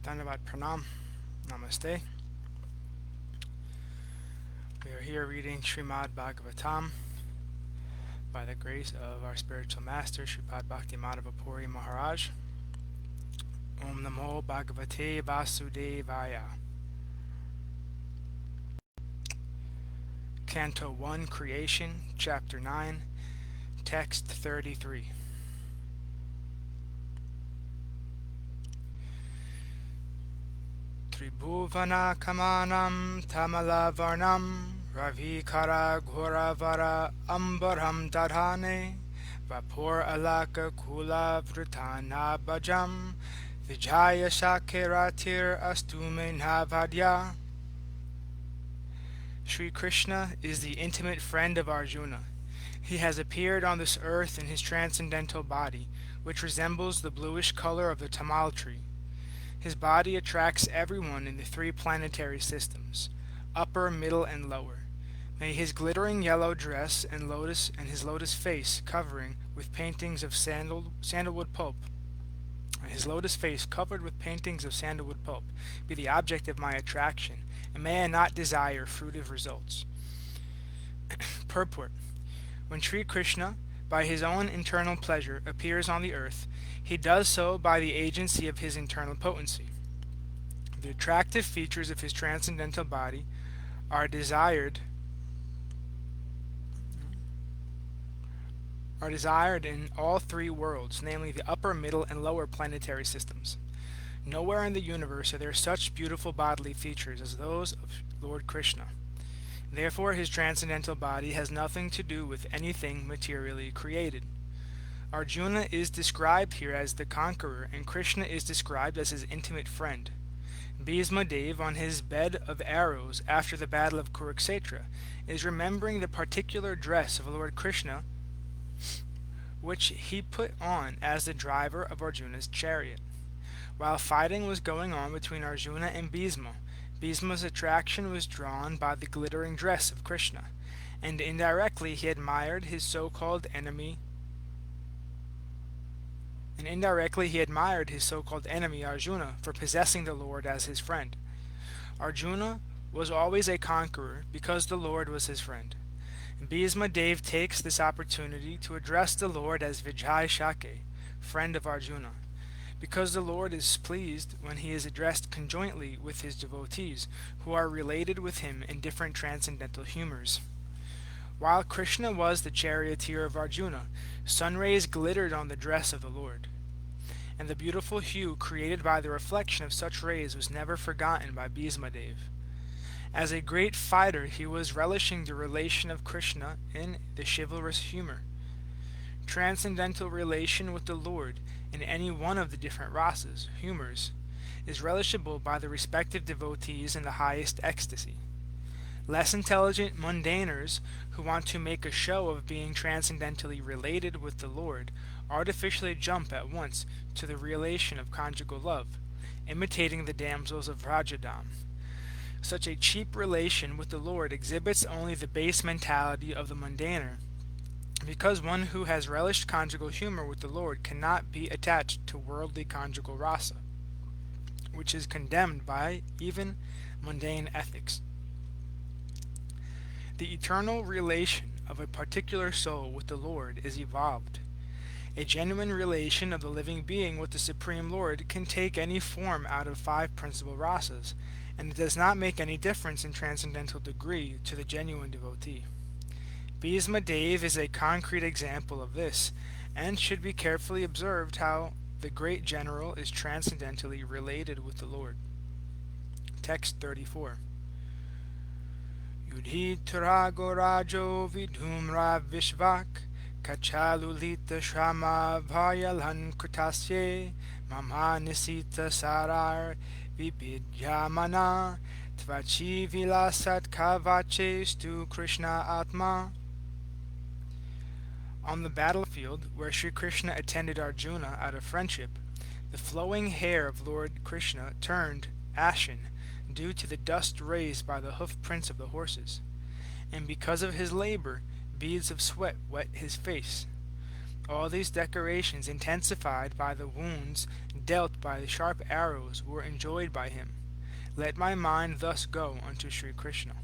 Dhanyavad Pranam. Namaste. We are here reading Śrīmad-Bhāgavatam by the grace of our spiritual master, Sripad Bhaktimadhava Puri Maharaj. Om Namo Bhagavate Vasudevaya. Canto 1, Creation, Chapter 9, Text 33. Tribhuvana Kamanam Tamalavarnam Ravikara Ghoravara Ambaram Dadhane Vapur Alaka Kula Vritana Bhajam Vijaya Shakiratir Astume Navadya. Sri Krishna is the intimate friend of Arjuna. He has appeared on this earth in his transcendental body, which resembles the bluish color of the tamal tree. His body attracts everyone in the three planetary systems, upper, middle, and lower. May his glittering yellow dress and his lotus face covering with paintings of sandalwood pulp, be the object of my attraction, and may I not desire fruitive results. Purport. When Sri Krishna, by his own internal pleasure, appears on the earth, he does so by the agency of his internal potency. The attractive features of his transcendental body are desired in all three worlds, namely the upper, middle, and lower planetary systems. Nowhere in the universe are there such beautiful bodily features as those of Lord Krishna. Therefore, his transcendental body has nothing to do with anything materially created. Arjuna is described here as the conqueror, and Krishna is described as his intimate friend. Bhīṣmadeva, on his bed of arrows after the battle of Kurukshetra, is remembering the particular dress of Lord Krishna which he put on as the driver of Arjuna's chariot. While fighting was going on between Arjuna and Bhīṣma, Bhīṣma's attraction was drawn by the glittering dress of Krishna, and indirectly he admired his so-called enemy Arjuna for possessing the Lord as his friend. Arjuna was always a conqueror because the Lord was his friend. Bhīṣmadeva takes this opportunity to address the Lord as Vijaya Shake, friend of Arjuna, because the Lord is pleased when he is addressed conjointly with his devotees, who are related with him in different transcendental humors. While Krishna was the charioteer of Arjuna, sun rays glittered on the dress of the Lord, and the beautiful hue created by the reflection of such rays was never forgotten by Bhīṣmadeva. As a great fighter, he was relishing the relation of Krishna in the chivalrous humor. Transcendental relation with the Lord in any one of the different rasas, humors, is relishable by the respective devotees in the highest ecstasy. Less intelligent mundaners who want to make a show of being transcendentally related with the Lord artificially jump at once to the relation of conjugal love, imitating the damsels of Vrajadam. Such a cheap relation with the Lord exhibits only the base mentality of the mundaner, because one who has relished conjugal humor with the Lord cannot be attached to worldly conjugal rasa, which is condemned by even mundane ethics. The eternal relation of a particular soul with the Lord is evolved. A genuine relation of the living being with the Supreme Lord can take any form out of five principal rasas, and it does not make any difference in transcendental degree to the genuine devotee. Bhīṣmadeva is a concrete example of this, and should be carefully observed how the great general is transcendentally related with the Lord. Text 34. Yudhitara Rajo Vidhumra Vishvak Kachalulita Shrama Vayalan Kutasye Mama Nisita Sarar Vibidyamana Tvachi Vilasat Kavache Stu Krishna Atma. On the battlefield, where Sri Krishna attended Arjuna out of friendship, the flowing hair of Lord Krishna turned ashen due to the dust raised by the hoof prints of the horses, and because of his labor, beads of sweat wet his face. All these decorations, intensified by the wounds dealt by the sharp arrows, were enjoyed by him. Let my mind thus go unto Sri Krishna.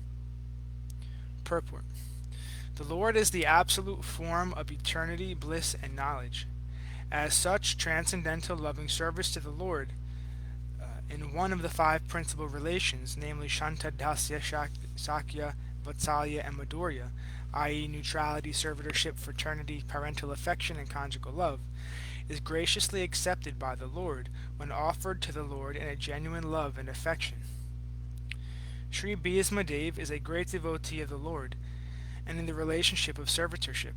Purport. The Lord is the absolute form of eternity, bliss, and knowledge. As such, transcendental loving service to the Lord in one of the five principal relations, namely Shanta, Dasya, Sakya, Vatsalya, and Madhurya, i.e. neutrality, servitorship, fraternity, parental affection, and conjugal love, is graciously accepted by the Lord when offered to the Lord in a genuine love and affection. Sri Bhīṣmadeva is a great devotee of the Lord, and in the relationship of servitorship.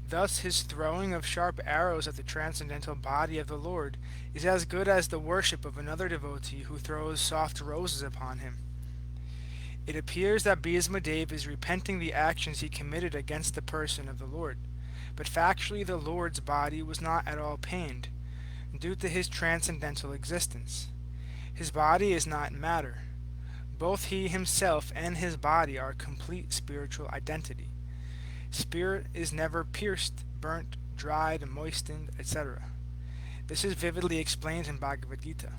Thus his throwing of sharp arrows at the transcendental body of the Lord is as good as the worship of another devotee who throws soft roses upon him. It appears that Bhīṣmadeva is repenting the actions he committed against the person of the Lord, but factually the Lord's body was not at all pained, due to his transcendental existence. His body is not matter. Both he himself and his body are complete spiritual identity. Spirit is never pierced, burnt, dried, moistened, etc. This is vividly explained in Bhagavad-gītā.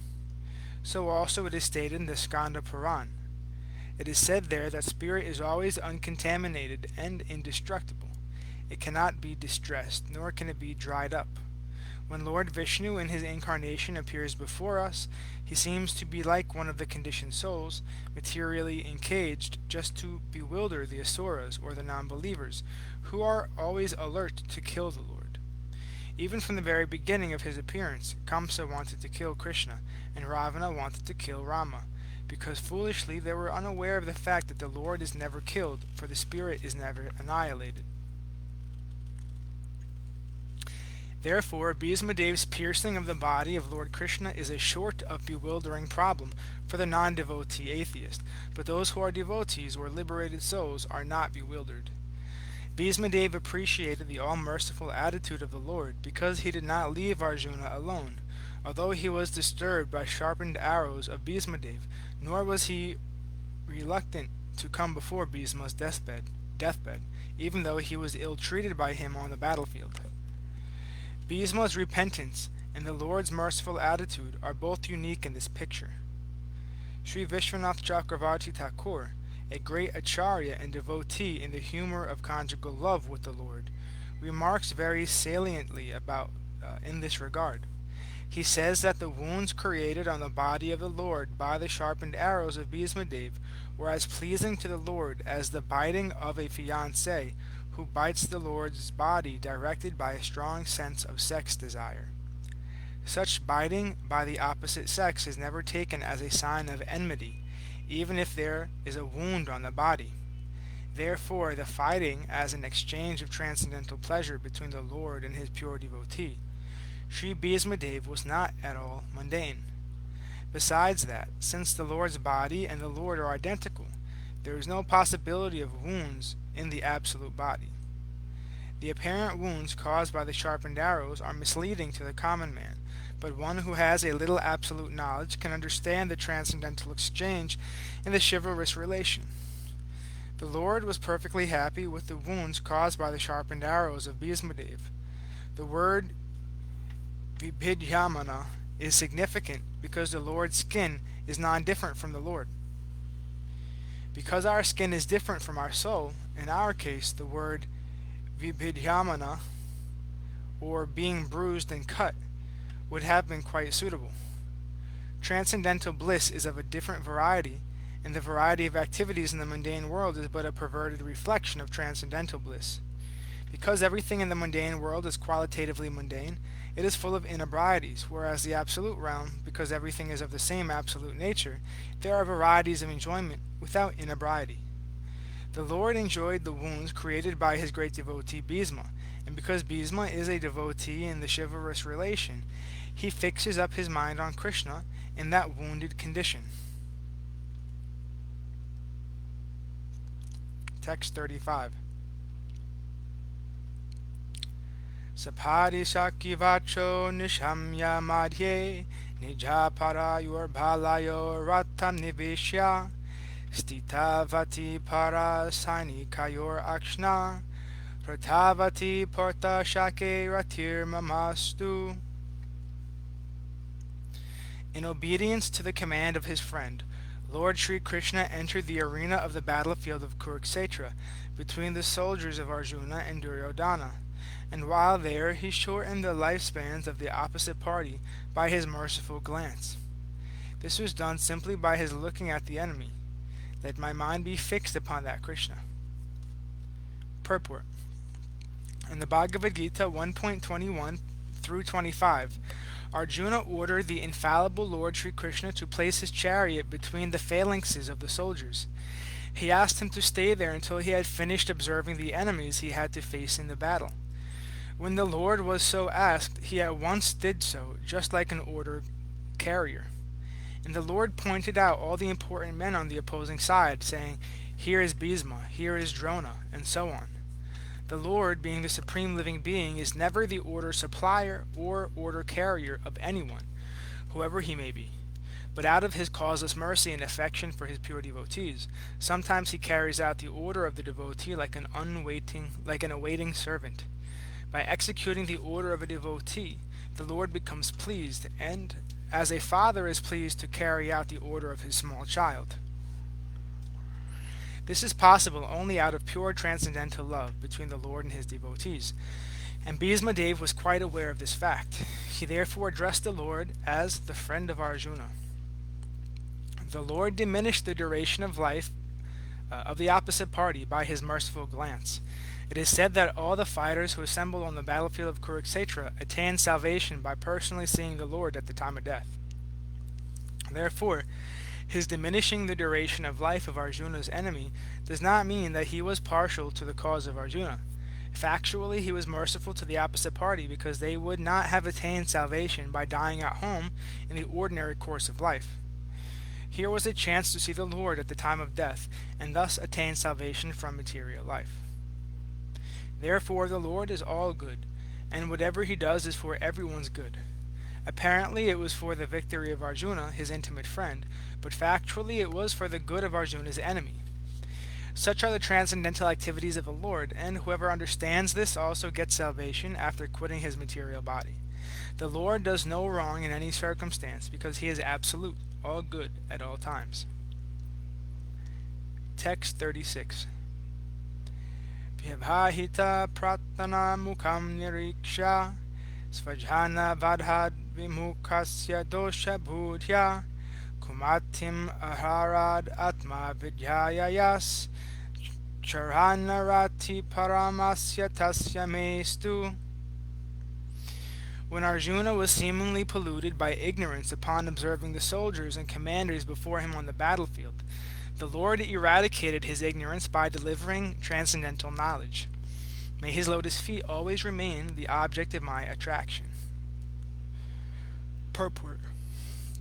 So also it is stated in the Skanda Purāna. It is said there that spirit is always uncontaminated and indestructible. It cannot be distressed, nor can it be dried up. When Lord Vishnu in his incarnation appears before us, he seems to be like one of the conditioned souls, materially encaged, just to bewilder the asuras, or the non-believers, who are always alert to kill the Lord. Even from the very beginning of his appearance, Kamsa wanted to kill Kṛṣṇa, and Ravana wanted to kill Rama, because foolishly they were unaware of the fact that the Lord is never killed, for the spirit is never annihilated. Therefore, Bhīṣmadeva's piercing of the body of Lord Kṛṣṇa is a short of bewildering problem for the non-devotee atheist, but those who are devotees or liberated souls are not bewildered. Bhīṣmadeva appreciated the all-merciful attitude of the Lord because he did not leave Arjuna alone, although he was disturbed by sharpened arrows of Bhīṣmadeva, nor was he reluctant to come before Bhīṣma's deathbed, even though he was ill-treated by him on the battlefield. Bhīṣma's repentance and the Lord's merciful attitude are both unique in this picture. Sri Vishwanath Chakravarti Thakur, a great acharya and devotee in the humor of conjugal love with the Lord, remarks very saliently about in this regard. He says that the wounds created on the body of the Lord by the sharpened arrows of Bhīṣmadeva were as pleasing to the Lord as the biting of a fiancé who bites the Lord's body directed by a strong sense of sex desire. Such biting by the opposite sex is never taken as a sign of enmity, even if there is a wound on the body. Therefore, the fighting as an exchange of transcendental pleasure between the Lord and his pure devotee, Sri Bhīṣmadeva, was not at all mundane. Besides that, since the Lord's body and the Lord are identical, there is no possibility of wounds in the absolute body. The apparent wounds caused by the sharpened arrows are misleading to the common man, but one who has a little absolute knowledge can understand the transcendental exchange in the chivalrous relation. The Lord was perfectly happy with the wounds caused by the sharpened arrows of Bhīṣmadeva. The word vibhidyamana is significant because the Lord's skin is non-different from the Lord. Because our skin is different from our soul, in our case the word vibhidyamana, or being bruised and cut, would have been quite suitable. Transcendental bliss is of a different variety, and the variety of activities in the mundane world is but a perverted reflection of transcendental bliss. Because everything in the mundane world is qualitatively mundane, it is full of inebrieties, whereas the absolute realm, because everything is of the same absolute nature, there are varieties of enjoyment without inebriety. The Lord enjoyed the wounds created by his great devotee Bhīṣma, and because Bhīṣma is a devotee in the chivalrous relation, he fixes up his mind on Kṛṣṇa in that wounded condition. Text 35. Sapari Shakivacho Nishamya Madhye Nijaparayor Balayor Ratam Nivishya Stitavati Para Sainikayor Akshna Pratavati Porta Shake Ratir Mamastu. In obedience to the command of his friend, Lord Sri Krishna entered the arena of the battlefield of Kurukshetra between the soldiers of Arjuna and Duryodhana, and while there he shortened the lifespans of the opposite party by his merciful glance. This was done simply by his looking at the enemy. Let my mind be fixed upon that Krishna. Purport. In the Bhagavad Gita 1.21 through 25, Arjuna ordered the infallible Lord Sri Krishna to place his chariot between the phalanxes of the soldiers. He asked him to stay there until he had finished observing the enemies he had to face in the battle. When the Lord was so asked, he at once did so, just like an order carrier. And the Lord pointed out all the important men on the opposing side, saying, "Here is Bhīṣma, here is Drona," and so on. The Lord, being the supreme living being, is never the order supplier or order carrier of anyone, whoever he may be. But out of his causeless mercy and affection for his pure devotees, sometimes he carries out the order of the devotee like an awaiting servant. By executing the order of a devotee, the Lord becomes pleased, and as a father is pleased to carry out the order of his small child. This is possible only out of pure transcendental love between the Lord and his devotees, and Bhīṣmadeva was quite aware of this fact. He therefore addressed the Lord as the friend of Arjuna. The Lord diminished the duration of life of the opposite party by his merciful glance. It is said that all the fighters who assembled on the battlefield of Kurukshetra attained salvation by personally seeing the Lord at the time of death. Therefore, his diminishing the duration of life of Arjuna's enemy does not mean that he was partial to the cause of Arjuna. Factually, he was merciful to the opposite party because they would not have attained salvation by dying at home in the ordinary course of life. Here was a chance to see the Lord at the time of death, and thus attain salvation from material life. Therefore, the Lord is all good, and whatever he does is for everyone's good. Apparently, it was for the victory of Arjuna, his intimate friend, but factually it was for the good of Arjuna's enemy. Such are the transcendental activities of the Lord, and whoever understands this also gets salvation after quitting his material body. The Lord does no wrong in any circumstance, because he is absolute, all good at all times. Text 36. Vyavahita pratana mukham niriksha svajhana vadhad vimukasya dosha bhudya kumatim aharad atma vidyayayas charanarati paramasya tasya mestu. When Arjuna was seemingly polluted by ignorance upon observing the soldiers and commanders before him on the battlefield, the Lord eradicated his ignorance by delivering transcendental knowledge. May his lotus feet always remain the object of my attraction. Purport.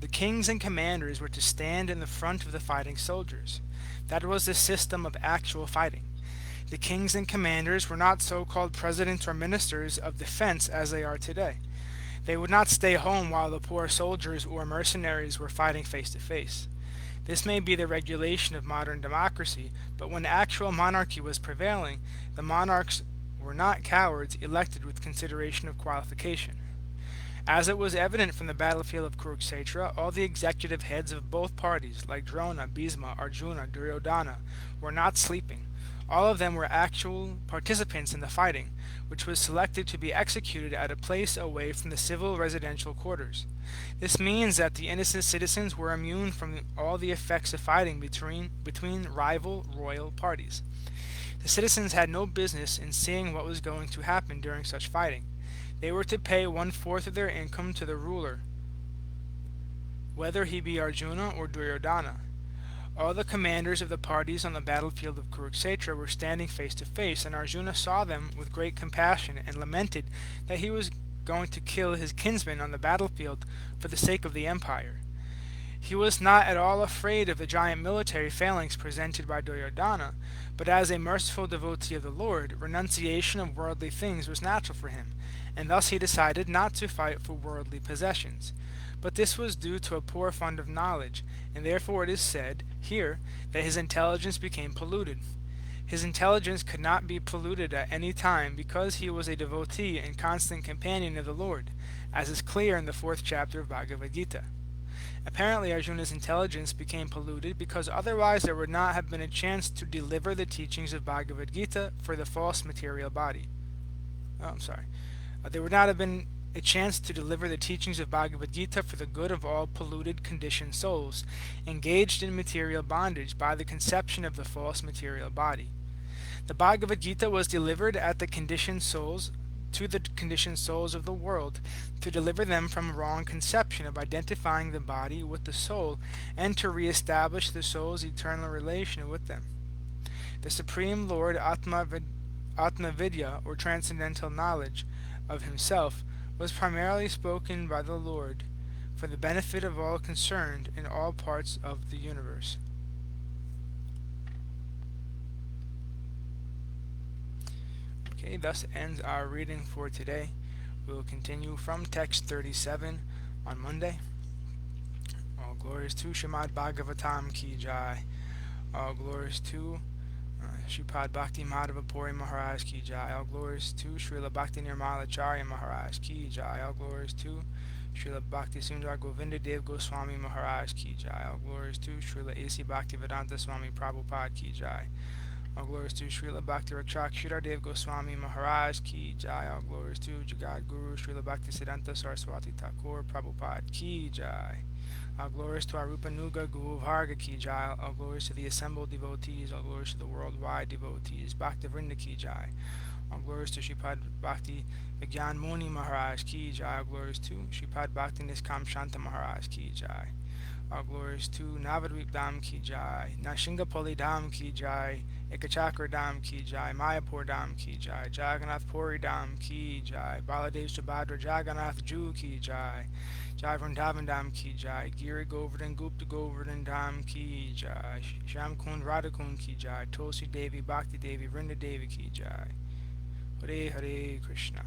The kings and commanders were to stand in the front of the fighting soldiers. That was the system of actual fighting. The kings and commanders were not so-called presidents or ministers of defense as they are today. They would not stay home while the poor soldiers or mercenaries were fighting face to face. This may be the regulation of modern democracy, but when actual monarchy was prevailing, the monarchs were not cowards elected with consideration of qualification. As it was evident from the battlefield of Kurukshetra, all the executive heads of both parties, like Drona, Bhīṣma, Arjuna, Duryodhana, were not sleeping. All of them were actual participants in the fighting, which was selected to be executed at a place away from the civil residential quarters. This means that the innocent citizens were immune from all the effects of fighting between rival royal parties. The citizens had no business in seeing what was going to happen during such fighting. They were to pay 1/4 of their income to the ruler, whether he be Arjuna or Duryodhana. All the commanders of the parties on the battlefield of Kurukshetra were standing face to face, and Arjuna saw them with great compassion and lamented that he was going to kill his kinsman on the battlefield for the sake of the empire. He was not at all afraid of the giant military phalanx presented by Duryodhana, but as a merciful devotee of the Lord, renunciation of worldly things was natural for him, and thus he decided not to fight for worldly possessions. But this was due to a poor fund of knowledge, and therefore it is said here that his intelligence became polluted. His intelligence could not be polluted at any time because he was a devotee and constant companion of the Lord, as is clear in the 4th chapter of Bhagavad Gita. Apparently, Arjuna's intelligence became polluted because otherwise there would not have been a chance to deliver the teachings of Bhagavad Gita for the false material body. There would not have been a chance to deliver the teachings of Bhagavad Gita for the good of all polluted conditioned souls, engaged in material bondage by the conception of the false material body. The Bhagavad Gita was delivered at the conditioned souls to the conditioned souls of the world to deliver them from a wrong conception of identifying the body with the soul and to reestablish the soul's eternal relation with them. The Supreme Lord Atma-Vidya, or transcendental knowledge of himself, was primarily spoken by the Lord for the benefit of all concerned in all parts of the universe. Okay, thus ends our reading for today. We will continue from text 37 on Monday. All glories to Śrīmad-Bhāgavatam ki jai. All glories to Śrīpad Bhakti Madhava Puri Maharaj ki jai. All glories to Srila Bhakti Nirmala Acharya Maharaj ki jai. All glories to Srila Bhakti Sundar Govinda Dev Goswami Maharaj ki jai. All glories to Srila A.C. Bhakti Vedanta Swami Prabhupada ki jai. All glories to Srila Bhakti Rakshak Shridhar Goswami Maharaj ki jai. All glories to Jagat Guru Srila Bhakti Siddhanta Saraswati Thakur Prabhupada ki jai. All glories to Arupanuga Guru Varga ki jai. All glories to the assembled devotees. All glories to the worldwide devotees. Bhakti Vrinda ki jai. All glories to Shripad Bhakti Vigyan Muni Maharaj ki jai. All glories to Shripad Bhakti Niskam Shanta Maharaj ki jai. All glories to Navadvip Dham ki jai. Nashingapali Dham ki jai. Ekachakra Dham ki jai. Mayapur Dham ki jai. Jagannath Puri Dham ki jai. Baladev Subhadra Jagannath Ju ki jai. Jai Vrindavan Dham ki jai. Giri Govardhan Gupta Govardhan Dham ki jai. Sham Kund Radhakund ki jai. Tulsi Devi Bhakti Devi Vrinda Devi ki jai. Hare Hare Krishna.